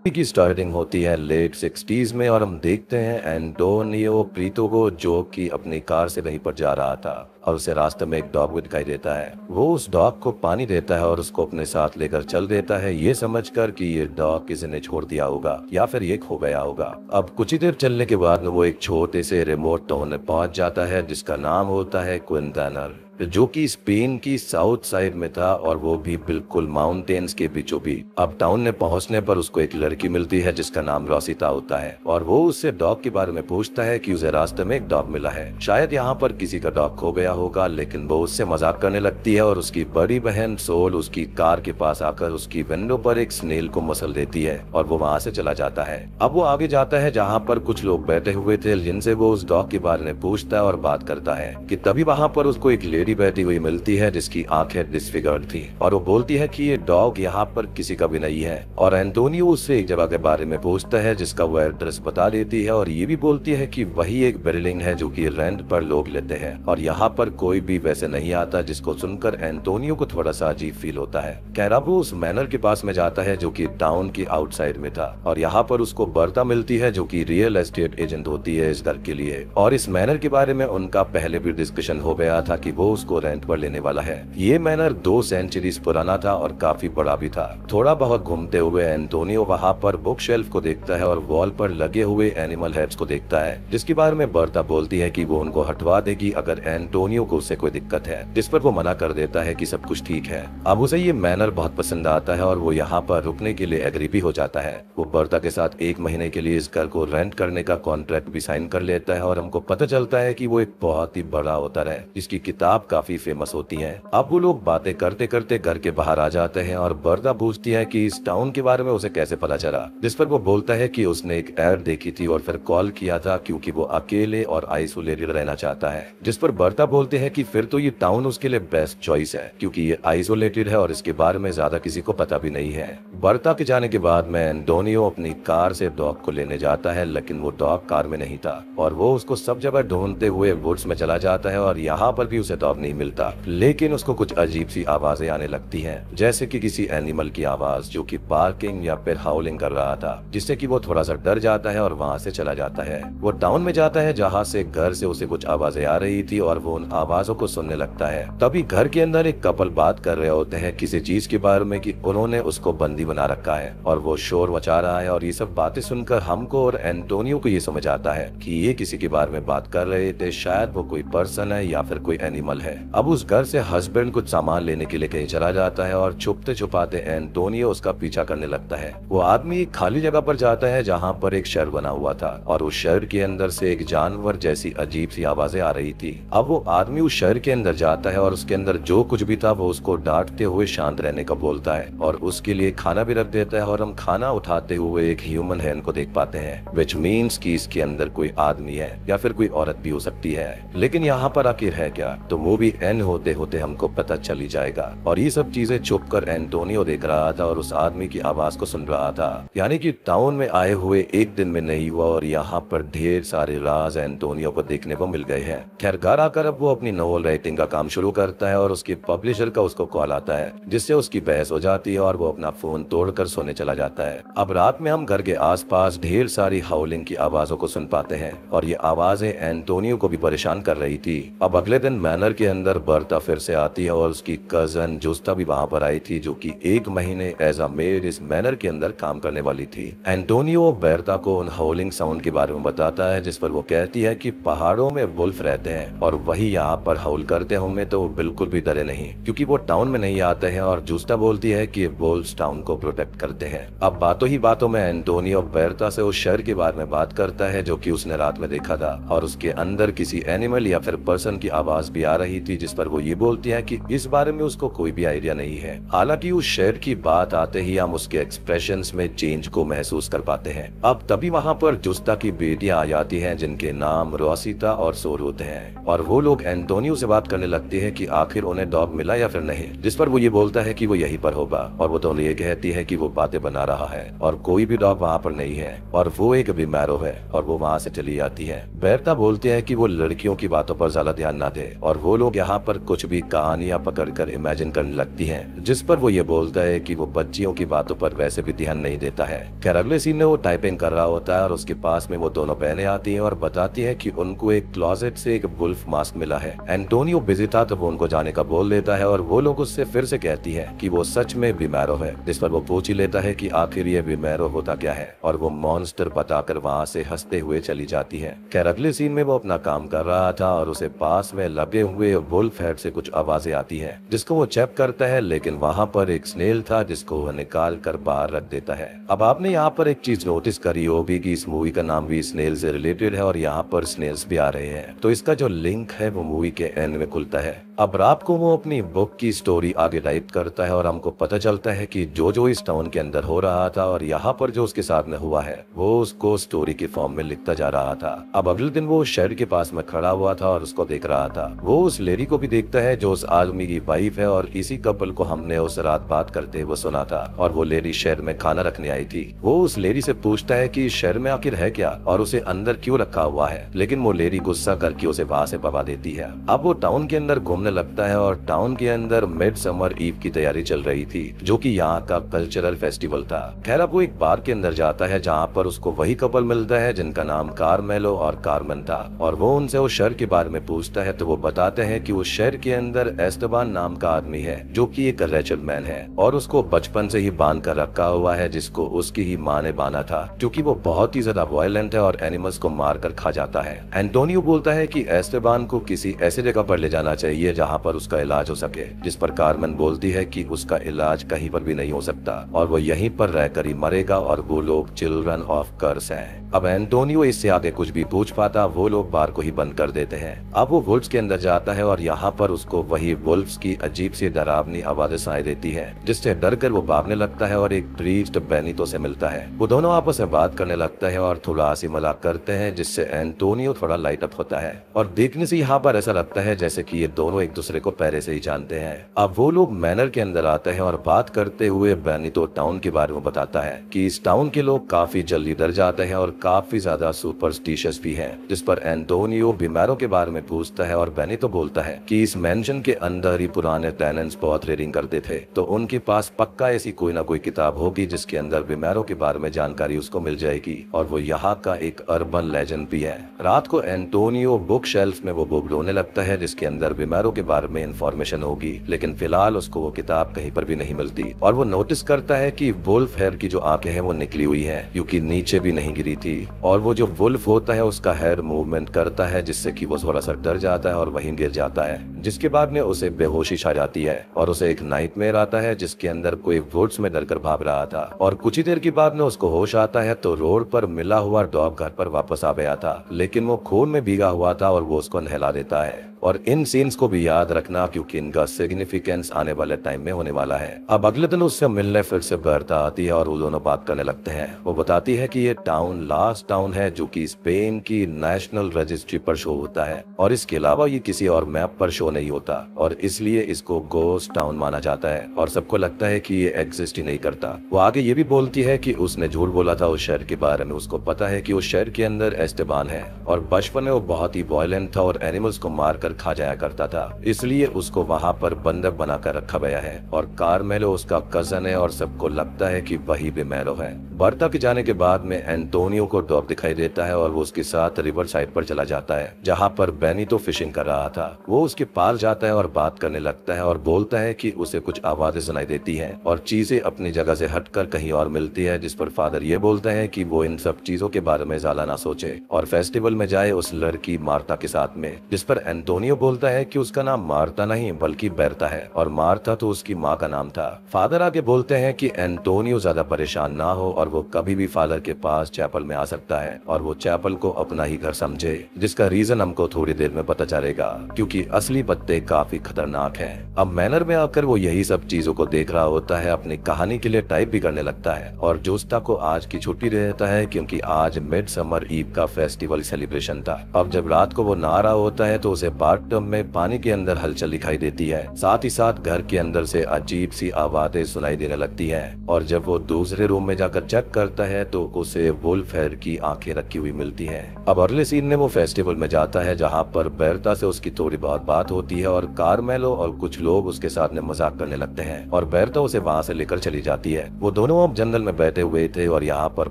की स्टार्टिंग होती है लेट 60s में और हम देखते हैं एंटोनियो प्रीतो को जो कि अपनी कार से वहीं पर जा रहा था और उसे रास्ते में एक डॉग भी दिखाई देता है। वो उस डॉग को पानी देता है और उसको अपने साथ लेकर चल देता है ये समझकर कि ये डॉग किसी ने छोड़ दिया होगा या फिर ये खो गया होगा। अब कुछ ही देर चलने के बाद वो एक छोटे से रिमोट टाउन में पहुंच जाता है जिसका नाम होता है क्विंटानर, जो कि स्पेन की साउथ साइड में था और वो भी बिल्कुल माउंटेन्स के बीचों बीच। अब टाउन में पहुंचने पर उसको एक लड़की मिलती है जिसका नाम रोसिता होता है और वो उससे डॉग के बारे में पूछता है कि उसे रास्ते में एक डॉग मिला है, शायद यहाँ पर किसी का डॉग खो गया होगा। लेकिन वो उससे मजाक करने लगती है और उसकी बड़ी बहन सोल उसकी कार के पास आकर उसकी विंडो पर एक स्नेल को मसल देती है और वो वहाँ से चला जाता है। अब वो आगे जाता है जहाँ पर कुछ लोग बैठे हुए थे जिनसे वो उस डॉग के बारे में पूछता है और बात करता है कि तभी वहाँ पर उसको एक लेडी बैठी हुई मिलती है जिसकी आंखें डिसफिगर्ड थी और वो बोलती है कि ये डॉग यहाँ पर किसी का भी नहीं है। और एंटोनियो उससे एक जगह के बारे में पूछता है जिसका वो एड्रेस बता देती है और ये भी बोलती है कि वही एक बिल्डिंग है जो कि रेंट पर लोग लेते हैं और यहाँ पर कोई भी वैसे नहीं आता, जिसको सुनकर एंटोनियो को थोड़ा सा अजीब फील होता है। खैर अब वो उस मैनर के पास में जाता है जो कि टाउन की आउटसाइड में था और यहाँ पर उसको बर्ता मिलती है जो कि रियल एस्टेट एजेंट होती है इस घर के लिए। और इस मैनर के बारे में उनका पहले भी डिस्कशन हो गया था कि वो उसको रेंट पर लेने वाला है। ये मैनर 2 सेंचुरीज पुराना था और काफी बड़ा भी था। थोड़ा बहुत घूमते हुए एंटोनियो वहाँ पर बुक शेल्फ को देखता है और वॉल पर लगे हुए एनिमल हेड्स को देखता है जिसके बारे में बर्ता बोलती है कि वो उनको हटवा देगी अगर एंटोनियो को उससे कोई दिक्कत है, जिस पर वो मना कर देता है कि सब कुछ ठीक है। अब उसे ये मैनर बहुत पसंद आता है और वो यहाँ पर रुकने के लिए एग्री भी हो जाता है। वो बर्ता के साथ 1 महीने के लिए इस घर को रेंट करने का कॉन्ट्रैक्ट भी साइन कर लेता है और हमको पता चलता है कि वो एक बहुत ही बड़ा ऑथर है जिसकी किताब काफी फेमस होती है। अब वो लोग बातें करते करते घर के बाहर आ जाते हैं और बर्ता पूछती है कि इस टाउन के बारे में उसे कैसे पता चला, जिस पर वो बोलता है कि उसने एक एड देखी थी और फिर कॉल किया था क्योंकि वो अकेले और आइसोलेटेड रहना चाहता है। जिस पर बर्ता बोलते हैं कि फिर तो ये टाउन उसके लिए बेस्ट चॉइस है क्योंकि ये आइसोलेटेड है और इसके बारे में ज्यादा किसी को पता भी नहीं है। बर्ता के जाने के बाद में एंटोनियो अपनी कार से डॉग को लेने जाता है लेकिन वो डॉग कार में नहीं था और वो उसको सब जगह ढूंढते हुए वुड्स में चला जाता है और यहाँ पर भी उसे डॉग नहीं मिलता। लेकिन उसको कुछ अजीब सी आवाजें आने लगती हैं जैसे कि किसी एनिमल की आवाज जो कि बार्किंग या फिर हाउलिंग कर रहा था, जिससे कि वो थोड़ा सा डर जाता है और वहाँ से चला जाता है। वो टाउन में जाता है जहाँ से घर से उसे कुछ आवाजें आ रही थी और वो उन आवाजों को सुनने लगता है। तभी घर के अंदर एक कपल बात कर रहे होते हैं किसी चीज के बारे में कि उन्होंने उसको बंदी बना रखा है और वो शोर मचा रहा है। और ये सब बातें सुनकर हमको और एंटोनियो को ये समझ आता है कि ये किसी के बारे में बात कर रहे थे, शायद वो कोई पर्सन है या फिर कोई एनिमल है। अब उस घर से हस्बैंड कुछ सामान लेने के लिए कहीं चला जाता है और छुपते छुपाते एंटोनियो उसका पीछा करने लगता है। वो आदमी एक खाली जगह पर जाता है जहाँ पर एक शहर बना हुआ था और उस शहर के अंदर से एक जानवर जैसी अजीब सी आवाजें आ रही थी। अब वो आदमी उस शहर के अंदर जाता है और उसके अंदर जो कुछ भी था वो उसको डांटते हुए शांत रहने का बोलता है और उसके लिए खाना भी रख देता है। और हम खाना उठाते हुए एक ह्यूमन हैंड को देख पाते हैं विच मीन्स कि इसके अंदर कोई आदमी है या फिर कोई औरत भी हो सकती है। लेकिन यहाँ पर आखिर है क्या, तो वो भी एंड होते होते हमको पता चल ही जाएगा। और ये सब चीजें छुप कर एंटोनियो देख रहा था और उस आदमी की आवाज को सुन रहा था। यानी कि टाउन में आए हुए एक दिन में नहीं हुआ और यहाँ पर ढेर सारे राज एंटोनियो को देखने को मिल गए हैं। खैर घर आकर अब वो अपनी नॉवल राइटिंग का काम शुरू करता है और उसके पब्लिशर का उसको कॉल आता है जिससे उसकी बहस हो जाती है और वो अपना फोन तोड़कर सोने चला जाता है। अब रात में हम घर के आसपास ढेर सारी हाउलिंग की आवाजों को सुन पाते हैं और ये आवाजें एंटोनियो को भी परेशान कर रही थी। अब अगले दिन मैनर के अंदर बर्ता फिर से आती है और उसकी कजन जुस्ता भी वहाँ पर आई थी जो कि 1 महीने एज अ मेड इस मैनर के अंदर काम करने वाली थी। एंटोनियो बर्ता को उन हाउलिंग साउंड के बारे में बताता है जिस पर वो कहती है कि पहाड़ों में वुल्फ रहते हैं और वही यहाँ पर हाउल करते होंगे, तो बिल्कुल भी डरे नहीं क्योंकि वो टाउन में नहीं आते हैं। और जुस्ता बोलती है कि वुल्व्स टाउन को प्रोटेक्ट करते हैं। अब बातों ही बातों में एंटोनियो बर्ता से उस शहर के बारे में बात करता है जो कि उसने रात में देखा था और उसके अंदर किसी एनिमल या फिर पर्सन की आवाज भी आ रही थी, जिस पर वो ये बोलती है कि इस बारे में उसको कोई भी आइडिया नहीं है। हालांकि उस शहर की बात आते ही हम उसके एक्सप्रेशंस में चेंज को महसूस कर पाते हैं। अब तभी वहाँ पर जुस्ता की बेटियां आ जाती हैं जिनके नाम रोसिता और सोर होते हैं और वो लोग एंटोनियो से बात करने लगती है कि आखिर उन्हें डॉग मिला या फिर नहीं, जिस पर वो ये बोलता है कि वो यहीं पर होगा और वो तो ये कहती है कि वो बातें बना रहा है और कोई भी डॉग वहाँ पर नहीं है और वो एक बीमारो है और वो वहाँ से चली जाती है। बेरता बोलती है कि वो लड़कियों की बातों पर ज्यादा ध्यान ना दे और वो लोग यहाँ पर कुछ भी कहानियां पकड़कर इमेजिन करने लगती हैं, जिस पर वो ये बोलता है कि वो बच्चियों की बातों पर वैसे भी ध्यान नहीं देता है। खैर अगले सीन में वो टाइपिंग कर रहा होता है और उसके पास में वो दोनों बहनें आती हैं और बताती हैं कि उनको एक क्लोजेट से एक वुल्फ मास्क मिला है। एंटोनियो बिजी था तो वो उनको जाने का बोल देता है और वो लोग उससे फिर से कहती है कि वो सच में बीमारो है, जिस पर वो पूछ ही लेता है कि आखिर ये बीमारो होता क्या है, और वो मॉन्स्टर बताकर वहाँ से हंसते हुए चली जाती है। खैर अगले सीन में वो अपना काम कर रहा था और उसे पास में लगे हुए वुल्फ हेड से कुछ आवाजें आती है, जिसको वो चेक करता है, लेकिन वहाँ पर एक स्नेल था जिसको वो निकाल कर बाहर रख देता है। अब आपने यहाँ पर एक चीज नोटिस करी होगी कि इस मूवी का नाम भी स्नेल से रिलेटेड है और यहाँ पर स्नेल्स भी आ रहे हैं, तो इसका जो लिंक है वो मूवी के एंड में खुलता है। अब रात को वो अपनी बुक की स्टोरी आगे टाइप करता है और हमको पता चलता है कि जो इस टाउन के अंदर हो रहा था और यहाँ पर जो उसके साथ में हुआ है वो उसको स्टोरी के फॉर्म में लिखता जा रहा था। अब अगले दिन वो शेड के पास में खड़ा हुआ था और उसको देख रहा था। वो उस लेडी को भी देखता है जो उस आदमी की वाइफ है और इसी कपल को हमने उस रात बात करते हुए सुना था, और वो लेडी शहर में खाना रखने आई थी। वो उस लेडी से पूछता है कि शहर में आखिर है क्या और उसे अंदर क्यों रखा हुआ है, लेकिन वो लेडी गुस्सा करके उसे वहाँ से भगा देती है। अब वो टाउन के अंदर घूमने लगता है और टाउन के अंदर मिड समर ईव की तैयारी चल रही थी, जो कि यहाँ का कल्चरल फेस्टिवल था। खैर अब वो एक बार के अंदर जाता है जहाँ पर उसको वही कपल मिलता है जिनका नाम कारमेलो और कार्मेन था, और वो उनसे उस शहर के बारे में पूछता है तो वो बताते हैं कि उस शहर के अंदर एस्टेबान नाम का आदमी है जो कि एक रेचल मैन है और उसको बचपन से ही बांध कर रखा हुआ है, जिसको उसकी ही माँ ने बांधा था, क्योंकि वो बहुत ही ज्यादा वायलेंट है और एनिमल्स को मार कर खा जाता है। एंटोनियो बोलता है कि एस्टेबान को किसी ऐसी जगह पर ले जाना चाहिए जहाँ पर उसका इलाज हो सके, जिस पर कार्मेन बोलती है कि उसका इलाज कहीं पर भी नहीं हो सकता और वो यहीं पर रहकर ही मरेगा और वो लोग चिल्ड्रन ऑफ कर्स हैं। अब एंटोनियो इससे आगे कुछ भी पूछ पाता वो लोग बार को ही बंद कर देते हैं। अब वो वुल्फ्स के अंदर जाता है और यहाँ पर उसको वही वुल्फ्स की अजीब सी डरावनी आवाजें सुनाई देती है, जिससे डरकर वो भागने लगता है और एक प्रीस्ट बेनितो से मिलता है। वो दोनों आपस में बात करने लगता है और थोड़ा हंसी मजाक करते हैं, जिससे एंटोनियो थोड़ा लाइट अप होता है और देखने से यहाँ पर ऐसा लगता है जैसे कि ये दोनों एक दूसरे को पहले से ही जानते हैं। अब वो लोग मैनर के अंदर आते हैं और बात करते हुए बेनितो टाउन के बारे में बताता है कि इस टाउन के लोग काफी जल्दी डर जाते हैं और काफी ज्यादा सुपरस्टिशियस भी हैं, जिस पर एंटोनियो बीमारों के बारे में पूछता है और बेनितो बोलता है कि इस मेंशन के अंदर ही पुराने टेनेंट्स बहुत रीडिंग करते थे, तो उनके पास पक्का ऐसी कोई ना कोई किताब होगी जिसके अंदर बीमारों के बारे में जानकारी उसको मिल जाएगी, और वो यहाँ का एक अर्बन लेजेंड भी है। रात को एंटोनियो बुक शेल्फ में वो बुक ढूंढने लगता है जिसके अंदर बीमारों के बारे में इंफॉर्मेशन होगी, लेकिन फिलहाल उसको वो किताब कहीं पर भी नहीं मिलती, और वो नोटिस करता है कि वुल्फ हेयर की जो आंखें हैं वो निकली हुई हैं, क्योंकि नीचे भी नहीं गिरी थी, और वो जो वुल्फ होता है उसका हेयर मूवमेंट करता है, जिससे कि वो थोड़ा सा डर जाता है और वहीं गिर जाता है, जिसके बाद में उसे बेहोशी छा जाती है और उसे एक नाइटमेयर आता है जिसके अंदर कोई वुड्स में डरकर भाग रहा था, और कुछ ही देर के बाद में उसको होश आता है तो रोड पर मिला हुआ डॉग घर पर वापस आ गया था, लेकिन वो खून में भीगा हुआ था और वो उसको नहला देता है। और इन सीन्स को भी याद रखना क्योंकि इनका सिग्निफिकेंस आने वाले टाइम में होने वाला है। अब अगले दिन उससे मिलने फिर से बर्ता आती है और वो दोनों बात करने लगते हैं। वो बताती है कि ये टाउन लास्ट टाउन है जो कि स्पेन की नेशनल रजिस्ट्री पर शो होता है, और इसके अलावा ये किसी और मैप पर शो नहीं होता, और इसलिए इसको गोस्ट टाउन माना जाता है और सबको लगता है कि ये एग्जिस्ट ही नहीं करता। वो आगे ये भी बोलती है कि उसने झूठ बोला था उस शहर के बारे में, उसको पता है कि उस शहर के अंदर एस्टेबान है और बचपन में वो बहुत ही वायलेंट था और एनिमल्स को मारकर खा जाया करता था, इसलिए उसको वहाँ पर बंधक बनाकर रखा गया है, और कार्मेलो उसका कजन है और सबको लगता है कि वही बीमारो है। बर्ता के जाने के बाद में एंटोनियो को डॉग दिखाई देता है और वो उसके साथ रिवर साइड पर चला जाता है जहाँ पर बेनितो फिशिंग कर रहा था। वो उसके पास जाता है और बात करने लगता है और बोलता है कि उसे कुछ आवाजें सुनाई देती हैं और चीजें अपनी जगह से हटकर कहीं और मिलती है, जिस पर फादर ये बोलता है कि वो इन सब चीजों के बारे में ज्यादा ना सोचे और फेस्टिवल में जाए उस लड़की मार्ता के साथ में, जिस पर एंटोनियो बोलता है कि उसका नाम मार्ता नहीं बल्कि बेर्ता है और मार्ता तो उसकी माँ का नाम था। फादर आगे बोलते हैं कि एंटोनियो ज्यादा परेशान ना हो और वो कभी भी फादर के पास चैपल में आ सकता है और वो चैपल को अपना ही घर समझे, जिसका रीजन हमको थोड़ी देर में पता चलेगा क्योंकि असली पत्ते काफी खतरनाक हैं। अब मैनर में आकर वो यही सब चीजों को देख रहा होता है, अपनी कहानी के लिए टाइप भी करने लगता है और जोस्ता को आज की छुट्टी रहता है क्योंकि आज मिड समर ईव का फेस्टिवल सेलिब्रेशन था। अब जब रात को वो नहा रहा होता है तो उसे बाथटब में पानी के अंदर हलचल दिखाई देती है। साथ ही साथ घर के अंदर से अजीब सी आवाजें सुनाई देने लगती हैं और जब वो दूसरे रूम में जाकर चेक करता है तो उसे वुल्फ हेयर की आंखें रखी हुई मिलती हैं। अब अगले सीन में वो फेस्टिवल में जाता है जहाँ पर बेरता से उसकी थोड़ी बहुत बात होती है और कार्मेलो और कुछ लोग उसके साथ में मजाक करने लगते हैं और बेरता उसे वहाँ से लेकर चली जाती है। वो दोनों अब जंगल में बैठे हुए थे और यहाँ पर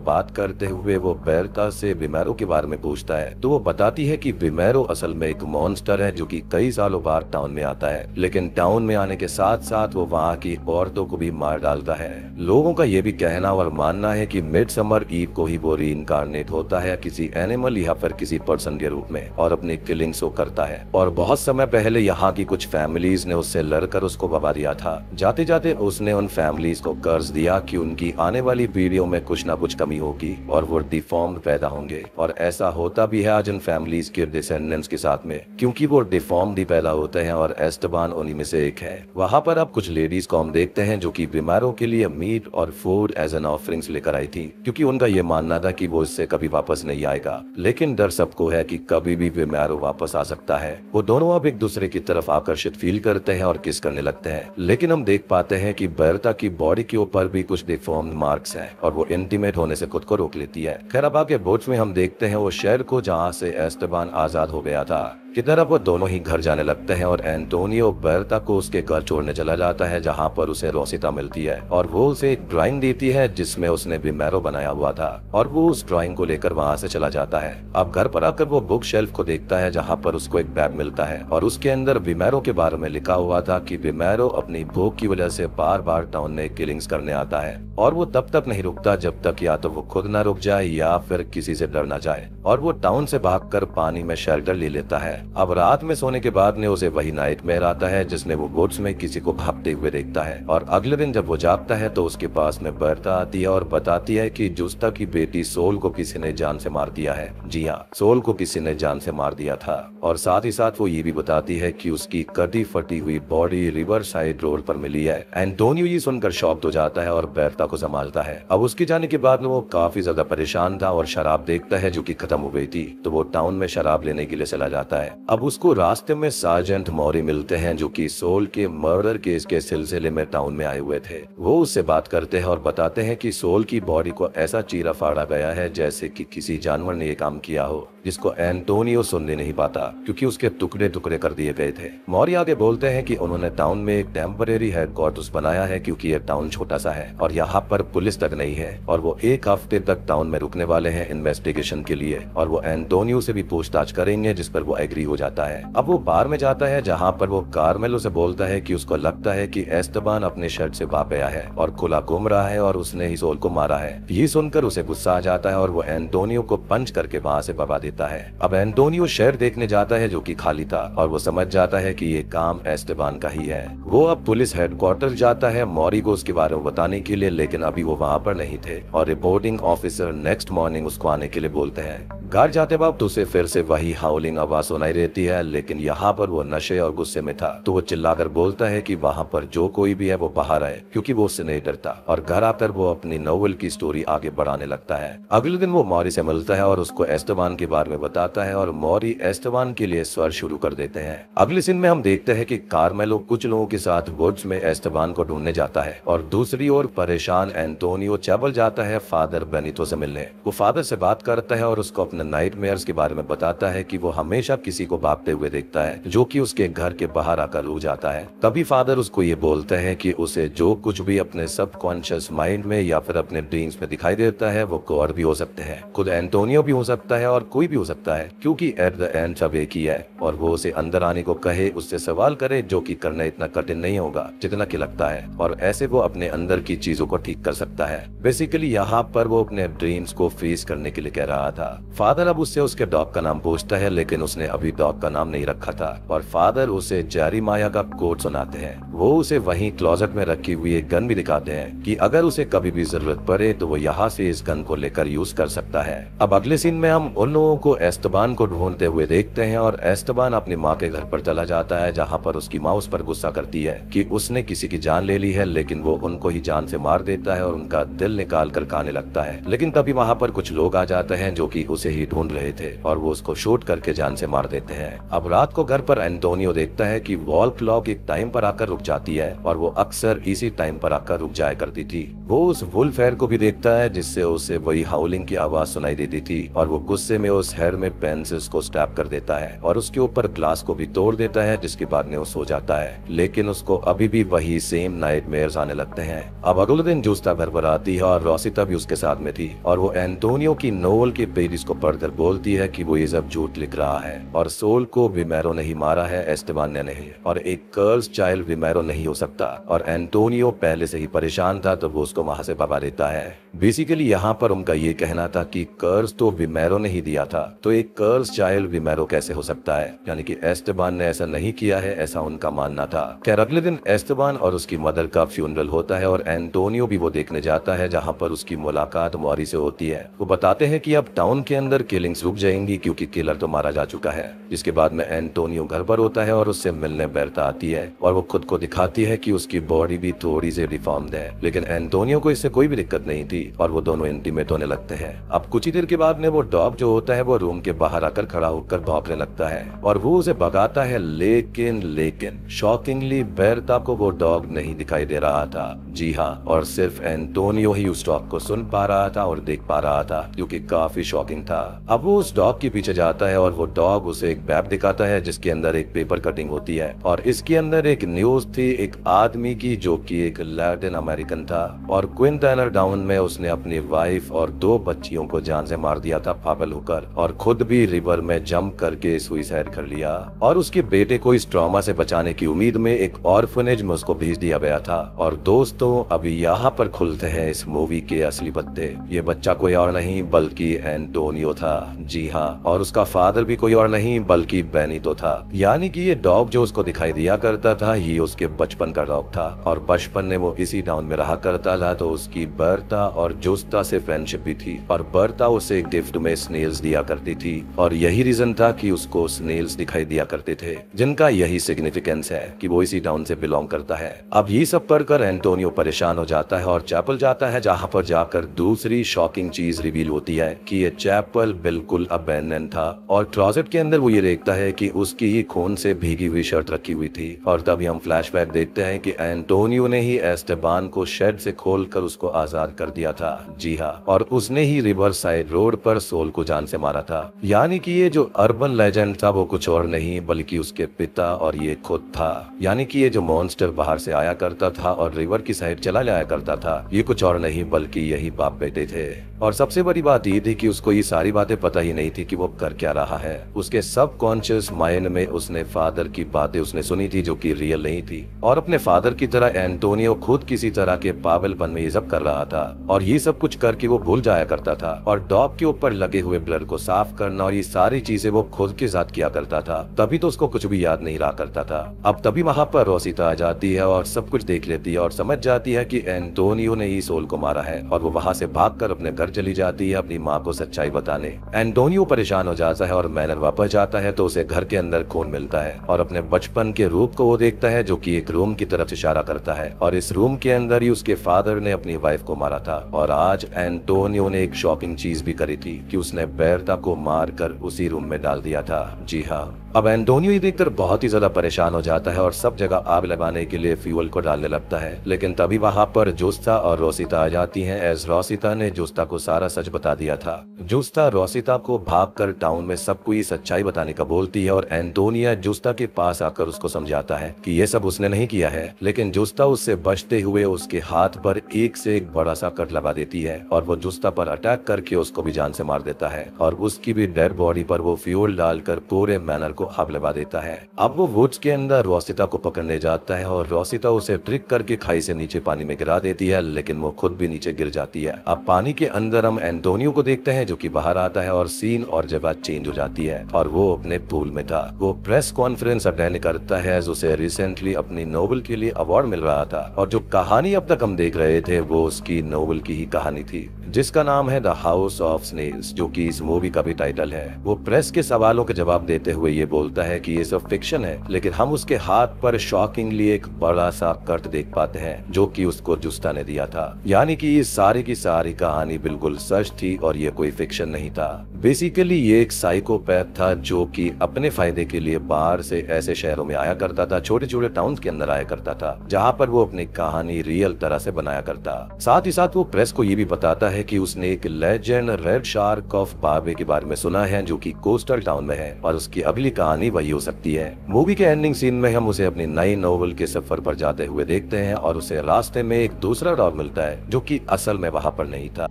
बात करते हुए वो बेरता से विमेरो के बारे में पूछता है तो वो बताती है कि विमेरो असल में एक मॉन्स्टर है जो कि कई सालों बाद टाउन में आता है, लेकिन टाउन में आने के साथ साथ वो वहाँ की औरतों को भी मार डालता है। लोगों का ये भी कहना और मानना है कि मिडसमर ईव को ही वो रीइंकार्नेट होता है किसी एनिमल या फिर किसी पर्सन के रूप में और अपनी किलिंग शो करता है। और बहुत समय पहले यहाँ की कुछ फैमिलीज ने उससे लड़कर उसको भगा दिया था। जाते जाते उसने उन फैमिलीज को कर्ज दिया कि उनकी आने वाली पीढ़ियों में कुछ ना कुछ कमी होगी और वो डिफॉर्म्ड पैदा होंगे, और ऐसा होता भी है आज इन फैमिलीज के डिसेंडेंट्स के साथ में, क्योंकि वो डिफॉर्म्ड ही पैदा होते हैं और एस्टेबान उन्हीं में से एक है। वहाँ पर अब कुछ लेडीज को हम देखते हैं जो कि बीमारों के लिए मीट और फूड एज एन ऑफरिंग्स लेकर आई थी, क्योंकि उनका ये मानना था कि वो इससे कभी वापस नहीं आएगा, लेकिन डर सबको है कि कभी भी बीमारो वापस आ सकता है। वो दोनों अब एक दूसरे की तरफ आकर्षित फील करते हैं और किस करने लगते हैं, लेकिन हम देख पाते हैं कि बेरता की बॉडी के ऊपर भी कुछ डिफॉर्म्ड मार्क्स हैं और वो इंटीमेट होने से खुद को रोक लेती है। खैर अब आगे बोट्स में हम देखते हैं वो शहर को जहाँ से एस्टेबान आजाद हो गया था की तरफ वो दोनों ही घर जाने लगते हैं और एंटोनियो बेरता को उसके घर छोड़ने चला जाता है जहाँ पर उसे रोसिता मिलती है और वो उसे एक ड्राइंग देती है जिसमें उसने विमेरो बनाया हुआ था और वो उस ड्राइंग को लेकर वहाँ से चला जाता है। अब घर पर आकर वो बुक शेल्फ को देखता है जहाँ पर उसको एक बैग मिलता है और उसके अंदर विमेरो के बारे में लिखा हुआ था कि विमेरो अपनी भूख की वजह से बार बार टाउन में किलिंग्स करने आता है और वो तब तक नहीं रुकता जब तक या तो वो खुद न रुक जाए या फिर किसी से डर न जाए, और वो टाउन से भागकर पानी में शेल्टर ले लेता है। अब रात में सोने के बाद ने उसे वही नाइटमेयर आता है जिसने वो वुड्स में किसी को भागते हुए देखता है, और अगले दिन जब वो जागता है तो उसके पास में बेरता आती है और बताती है कि जुस्ता की बेटी सोल को किसी ने जान से मार दिया है। जी हाँ, सोल को किसी ने जान से मार दिया था, और साथ ही साथ वो ये भी बताती है कि उसकी कटी फटी हुई बॉडी रिवर साइड रोड पर मिली है। एंटोनियो ये सुनकर शॉक्ड हो जाता है और बेरता को संभालता है। अब उसके जाने के बाद वो काफी ज्यादा परेशान था और शराब देखता है जो कि खत्म हो गई थी, तो वो टाउन में शराब लेने के लिए चला जाता है। अब उसको रास्ते में सार्जेंट मौरी मिलते हैं जो कि सोल के मर्डर केस के सिलसिले में टाउन में आए हुए थे। वो उससे बात करते हैं और बताते हैं कि सोल की बॉडी को ऐसा चीरा फाड़ा गया है जैसे कि किसी जानवर ने ये काम किया हो, जिसको एंटोनियो सुनने नहीं पाता क्योंकि उसके टुकड़े टुकड़े कर दिए गए थे। मौरी आगे बोलते हैं कि उन्होंने टाउन में एक टेम्परेरी हेडक्वार्टर्स बनाया है क्योंकि ये टाउन छोटा सा है और यहाँ पर पुलिस तक नहीं है, और वो एक हफ्ते तक टाउन में रुकने वाले हैं इन्वेस्टिगेशन के लिए, और वो एंटोनियो से भी पूछताछ करेंगे जिस पर वो एग्री हो जाता है। अब वो बार में जाता है जहाँ पर वो कार्मेलो से बोलता है कि उसको लगता है कि एस्टेबान अपने शर्ट से भाग गया है और खुला घूम रहा है और उसने ही सोल को मारा है। ये सुनकर उसे गुस्सा आ जाता है और वो एंटोनियो को पंच करके वहाँ से भगा देता है। अब एंटोनियो शहर देखने जाता है जो कि खाली था और वो समझ जाता है कि ये काम एस्टेबान का ही है। वो अब पुलिस हेडक्वार्टर जाता है मौरी को उसके बारे में बताने के लिए, लेकिन अभी वो वहाँ पर नहीं थे और रिपोर्टिंग ऑफिसर नेक्स्ट मॉर्निंग उसको आने के लिए बोलते हैं। घर जाते वक्त उसे फिर से वही हाउलिंग आवाज सुनाई देती है, लेकिन यहाँ पर वो नशे और गुस्से में था, तो वो चिल्लाकर बोलता है कि वहाँ पर जो कोई भी है वो बाहर आए क्योंकि वो उससे नहीं डरता, और घर आकर वो अपनी नोवेल की स्टोरी आगे बढ़ाने लगता है। अगले दिन वो मौरी से मिलता है और उसको एस्टेबान के बारे में बताता है और मौरी एस्टेबान के लिए स्वर शुरू कर देते हैं। अगले सीन में हम देखते हैं कि कार्मेलो कुछ लोगों के साथ वुड्स में एस्टेबान को ढूंढने जाता है और दूसरी ओर परेशान एंटोनियो चैबल जाता है फादर बेनितो से मिलने। वो फादर से बात करता है और उसको अपने नाइटमेयर्स के बारे में बताता है कि वो हमेशा किसी को भागते हुए देखता है जो कि उसके घर के बाहर आकर रुक जाता है। तभी फादर उसको ये बोलते हैं कि उसे जो कुछ भी अपने सबकॉन्शियस माइंड में या फिर अपने ड्रीम्स में दिखाई देता है वो कोर भी हो सकते हैं, खुद एंटोनियो भी हो सकता है और कोई भी हो सकता है, क्योंकि एट द एंड सब एक ही है। और वो उसे अंदर आने को कहे, उससे सवाल करे जो कि करना इतना कठिन नहीं होगा जितना कि लगता है, और ऐसे वो अपने अंदर की चीजों को ठीक कर सकता है। बेसिकली यहाँ पर वो अपने ड्रीम्स को फेस करने के लिए कह रहा था। फादर अब उससे उसके डॉग का नाम पूछता है, लेकिन उसने अभी डॉग का नाम नहीं रखा था, और फादर उसे जेरेमाया का कोट सुनाते हैं। वो उसे वहीं क्लोजेट में रखी हुई एक गन भी दिखाते हैं कि अगर उसे कभी भी जरूरत पड़े तो वो यहाँ से इस गन को लेकर यूज कर सकता है। अब अगले सीन में हम उन लोगों को एस्टेबान को ढूंढते हुए देखते हैं और एस्टेबान अपनी माँ के घर पर चला जाता है जहाँ पर उसकी माँ उस पर गुस्सा करती है कि उसने किसी की जान ले ली है, लेकिन वो उनको ही जान से मार देता है और उनका दिल निकाल कर खाने लगता है। लेकिन तभी वहाँ पर कुछ लोग आ जाते हैं जो कि उसे ही ही ढूंढ रहे थे और वो उसको शूट करके जान से मार देते हैं। अब रात को घर पर एंटोनियो देखता है कि वॉल क्लॉक एक टाइम पर आकर रुक जाती है और वो अक्सर इसी टाइम पर आकर रुक जाया करती थी। वो उस वुल्फ हेयर को भी देखता है जिससे उसे वही हाउलिंग की आवाज सुनाई देती थी और वो गुस्से में उस हेयर में पेन से उसको स्टैप कर देता है और उसके ऊपर ग्लास को भी तोड़ देता है, जिसके बाद में वो सो जाता है। लेकिन उसको अभी भी वही सेम नाइटमेयर्स आने लगते हैं। अब अगले दिन जूस्ता घर पर आती है और रोसिता भी उसके साथ में थी और वो एंटोनियो की नोवेल के पेजेस को पढ़कर बोलती है कि वो ये सब झूठ लिख रहा है और सोल को विमेरो नहीं मारा है, एस्टेबान ने नहीं, और एक कर्स चाइल्ड विमेरो नहीं हो सकता। और एंटोनियो पहले से ही परेशान था तो वो उसको वहां से भगा देता है। बेसिकली यहाँ पर उनका ये कहना था कि कर्स तो विमेरो ने ही दिया था, तो एक कर्स चाइल्ड विमेरो कैसे हो सकता है, यानी कि एस्टेबान ने ऐसा नहीं किया है, ऐसा उनका मानना था। खैर अगले दिन एस्टेबान और उसकी मदर का फ्यूनरल होता है और एंटोनियो भी वो देखने जाता है, जहाँ पर उसकी मुलाकात मौरी से होती है। वो बताते हैं कि अब टाउन के अंदर किलिंग्स रुक जाएंगी क्योंकि किलर तो मारा जा चुका है। जिसके बाद में एंटोनियो घर पर होता है और उससे मिलने बेरता आती है और वो खुद को दिखाती है कि उसकी बॉडी भी थोड़ी सी रिफॉर्म्ड है, लेकिन एंटोनियो को इससे कोई भी दिक्कत नहीं थी और वो दोनों इंटीमेट होने लगते हैं। अब कुछ ही देर के बाद में वो डॉग जो होता है वो रूम के बाहर आकर खड़ा होकर भौंकने लगता है और वो उसे भगाता है, लेकिन शॉकिंगली बेरता को वो डॉग नहीं दिखाई दे रहा था। जी हाँ, और सिर्फ एंटोनियो ही उस डॉग को सुन पा रहा था और देख पा रहा था, जो कि काफी शॉकिंग था। अब वो उस डॉग के पीछे जाता है और वो डॉग उसे एक मैप दिखाता है जिसके अंदर एक पेपर कटिंग होती है और इसके अंदर एक न्यूज थी एक आदमी की जो कि एक लैटिन अमेरिकन था और क्विंटाना डाउन में उसने अपनी वाइफ और 2 बच्चियों को जान से मार दिया था पागल होकर, और खुद भी रिवर में जंप करके सुसाइड कर लिया और उसके बेटे को इस ट्रॉमा से बचाने की उम्मीद में एक ऑर्फनेज में उसको भेज दिया गया था। और दोस्तों अभी यहाँ पर खुलते हैं इस मूवी के असली पत्ते। ये बच्चा कोई और नहीं बल्कि एंटोनियो था। जी हाँ, और उसका फादर भी कोई और नहीं बल्कि बेनितो था। यानी कि ये डॉग जो उसको दिखाई दिया करता था ये उसके बचपन का डॉग था और बचपन में वो इसी टाउन में रहा करता था, तो उसकी बर्ता और जोस्ता से फ्रेंडशिप भी थी और बर्ता उसे गिफ्ट में स्नेल्स दिया करती थी और यही रीजन था कि उसको स्नेल्स दिखाई दिया करते थे, जिनका यही सिग्निफिकेंस है कि वो इसी टाउन से बिलोंग करता है। अब ये सब पढ़कर एंटोनियो परेशान हो जाता है और चैपल जाता है, जहाँ पर जाकर दूसरी शॉकिंग चीज रिवील होती है कि ये चैपल बिल्कुल अबैंडन था और क्लोजेट के अंदर वो ये देखता है कि उसकी ही खून से भीगी हुई शर्ट रखी हुई थी। और तभी हम फ्लैशबैक देखते हैं कि एंटोनियो ने ही एस्टेबान को शेड से खोलकर उसको आजाद कर दिया था। जी हाँ, और उसने ही रिवर साइड रोड पर सोल को जान से मारा था। यानी कि ये जो अर्बन लेजेंड था वो कुछ और नहीं बल्कि उसके पिता और ये खुद था। यानी कि ये जो मॉन्स्टर बाहर से आया करता था और रिवर की साइड चला जाया करता था ये कुछ और नहीं बल्कि यही बाप बेटे थे। और सबसे बड़ी बात ये थी कि उसको ये सारी बातें पता ही नहीं थी कि वो कर क्या रहा है। उसके सबकॉन्शियस माइंड में उसने फादर की बातें उसने सुनी थी जो कि रियल नहीं थी और अपने फादर की तरह एंटोनियो खुद किसी तरह के पागलपन में ये सब कर रहा था और ये सब कुछ करके वो भूल जाया करता था और डॉग के ऊपर लगे हुए ब्लर को साफ करना और ये सारी चीजें वो खुद के साथ किया करता था, तभी तो उसको कुछ भी याद नहीं रहा करता था। अब तभी वहां पर रोसिता आ जाती है और सब कुछ देख लेती है और समझ जाती है कि एंटोनियो ने ही सोल को मारा है और वो वहां से भागकर अपने घर चली जाती है अपनी माँ को सच्चाई बताने। एंटोनियो परेशान हो जाता है और मैनर वापस जाता है तो उसे घर के अंदर खून मिलता है और अपने बचपन के रूप को वो देखता है जो कि एक रूम की तरफ इशारा करता है और इस रूम के अंदर ही उसके फादर ने अपनी वाइफ को मारा था। और आज एंटोनियो ने एक शॉकिंग चीज भी करी थी कि उसने बेरता को मारकर उसी रूम में डाल दिया था। जी हाँ, अब एंटोनियो ये देखकर बहुत ही ज्यादा परेशान हो जाता है और सब जगह आग लगाने के लिए फ्यूल को डालने लगता है, लेकिन तभी वहां पर जोस्ता और रोसिता आ जाती हैं एज रोसिता ने जोस्ता को सारा सच बता दिया था। जोस्ता रोसिता को भागकर टाउन में सबको ये सच्चाई बताने का बोलती है और एंटोनिया जोस्ता के पास आकर उसको समझाता है कि ये सब उसने नहीं किया है, लेकिन जोस्ता उससे बचते हुए उसके हाथ पर एक से एक बड़ा सा कट लगा देती है और वो जोस्ता पर अटैक करके उसको भी जान से मार देता है और उसकी भी डेड बॉडी पर वो फ्यूल डालकर पूरे मैनर को आग लगा देता है। अब वो वुड्स के अंदर रोसिता को पकड़ने जाता है और रोसिता उसे ट्रिक करके खाई से नीचे पानी में गिरा देती है, लेकिन वो खुद भी नीचे गिर जाती है। अब पानी के अंदर हम एंटोनियो को देखते हैं जो कि बाहर आता है और सीन और जगह चेंज हो जाती है और वो अपने पूल में था। वो प्रेस कॉन्फ्रेंस अटेंड करता है जो उसे रिसेंटली अपनी नोवेल के लिए अवार्ड मिल रहा था और जो कहानी अब तक हम देख रहे थे वो उसकी नोवेल की ही कहानी थी जिसका नाम है द हाउस ऑफ स्नेल्स, जो कि इस मूवी का भी टाइटल है। वो प्रेस के सवालों के जवाब देते हुए ये बोलता है कि ये सब फिक्शन है, लेकिन हम उसके हाथ पर शॉकिंगली एक बड़ा सा कट देख पाते हैं जो कि उसको जुस्ता ने दिया था। यानी कि ये सारी की सारी कहानी बिल्कुल सच थी और ये कोई फिक्शन नहीं नहीं था। बेसिकली ये एक साइकोपैथ था जो कि अपने फायदे के लिए बाहर से ऐसे शहरों में आया करता था, छोटे छोटे टाउन के अंदर आया करता था जहाँ पर वो अपनी कहानी रियल तरह से बनाया करता। साथ ही साथ वो प्रेस को ये भी बताता है कि उसने एक लेजेंड रेड शार्क ऑफ बाबे के बारे में सुना है जो कि कोस्टल टाउन में है और उसकी अगली कहानी वही हो सकती है। मूवी के एंडिंग सीन में हम उसे अपनी नई नोवेल के सफर पर जाते हुए देखते हैं और उसे रास्ते में एक दूसरा डॉग मिलता है जो कि असल में वहां पर नहीं था।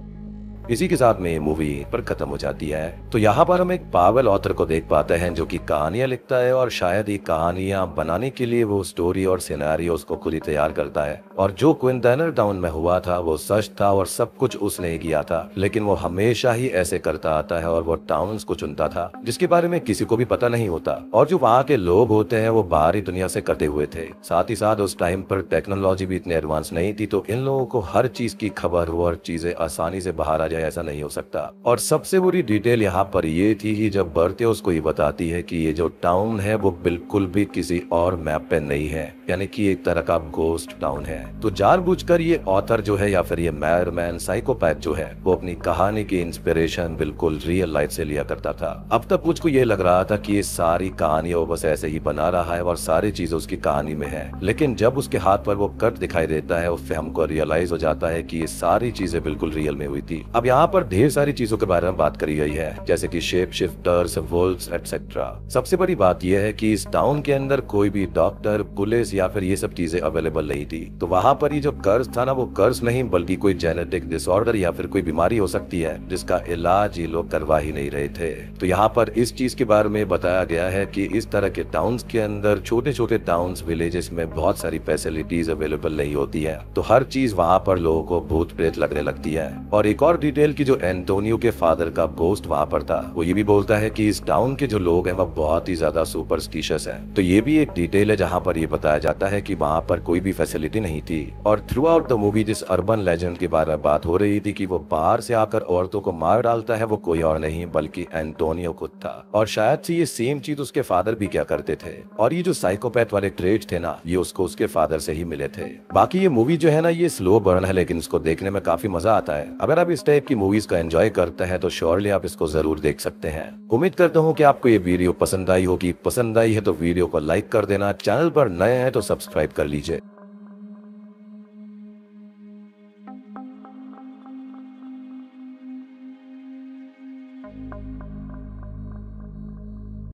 इसी के साथ में ये मूवी पर खत्म हो जाती है। तो यहाँ पर हम एक पागल ऑथर को देख पाते हैं जो कि कहानियां लिखता है और शायद ये कहानियां बनाने के लिए वो स्टोरी और सिनेरियो उसको खुद ही तैयार करता है। और जो क्विंटैनर टाउन में हुआ था वो सच था और सब कुछ उसने ही किया था, लेकिन वो हमेशा ही ऐसे करता आता है और वो टाउन्स को चुनता था जिसके बारे में किसी को भी पता नहीं होता और जो वहाँ के लोग होते हैं वो बाहरी दुनिया से कटे हुए थे। साथ ही साथ उस टाइम पर टेक्नोलॉजी भी इतनी एडवांस नहीं थी, तो इन लोगों को हर चीज की खबर हो और चीजें आसानी से बाहर आ जाए ऐसा नहीं हो सकता। और सबसे बुरी डिटेल यहाँ पर ये थी कि जब बर्ते उसको ये बताती है कि ये जो टाउन है वो बिल्कुल भी किसी और मैप पे नहीं है, यानी कि एक तरह का घोस्ट टाउन है। तो जानबूझकर ये ऑथर जो है या फिर ये मैरमैन साइकोपैथ जो है वो अपनी कहानी की इंस्पिरेशन बिल्कुल रियल लाइफ से लिया करता था। अब तक मुझको ये लग रहा था कि ये सारी कहानियां बस ऐसे ही बना रहा है और सारी चीजें उसकी कहानी में है, लेकिन जब उसके हाथ पर वो कट दिखाई देता है उससे हमको रियलाइज हो जाता है कि ये सारी चीजें बिल्कुल रियल में हुई थी। अब यहाँ पर ढेर सारी चीजों के बारे में बात करी गई है जैसे कि शेप शिफ्टर्स, वुल्व्स एटसेट्रा। सबसे बड़ी बात यह है कि इस टाउन के अंदर कोई भी डॉक्टर, पुलिस या फिर ये सब चीजें अवेलेबल नहीं थी। तो वहाँ पर ये जो कर्ज था ना वो कर्ज नहीं बल्कि कोई जेनेटिक डिसऑर्डर या फिर कोई बीमारी हो सकती है जिसका इलाज ये लोग करवा ही नहीं रहे थे। तो यहाँ पर इस चीज के बारे में बताया गया है कि इस तरह के टाउन्स के अंदर, छोटे छोटे टाउन्स विलेजेस में बहुत सारी फैसिलिटीज अवेलेबल नहीं होती है, तो हर चीज वहाँ पर लोगों को भूत प्रेत लगने लगती है। और एक और डिटेल की जो एंटोनियो के फादर का गोस्ट वहाँ पर था वो ये भी बोलता है कि इस टाउन के जो लोग हैं वह बहुत ही ज्यादा सुपरस्टिशियस हैं। तो ये भी एक डिटेल है जहाँ पर ये बताया जाता है कि वहाँ पर कोई भी फैसिलिटी नहीं थी। और थ्रू आउट द मूवी जिस अर्बन लेजेंड के बारे में बात हो रही थी कि वो बाहर से आकर औरतों को मार डालता है, वो कोई और नहीं बल्कि एंटोनियो खुद था। और शायद से ये सेम चीज उसके फादर भी क्या करते थे। और ये जो साइकोपैथ वाले ट्रेट थे ना ये उसको उसके फादर से ही मिले थे। बाकी ये मूवी जो है ना ये स्लो बर्न है लेकिन इसको देखने में काफी मजा आता है। अगर आप इस टाइप की मूवीज का एंजॉय करते हैं तो श्योरली आप इसको जरूर देख सकते हैं। उम्मीद करता हूँ कि आपको ये वीडियो पसंद आई होगी। पसंद आई है तो वीडियो को लाइक कर देना, चैनल पर नए हैं तो सब्सक्राइब कर लीजिए।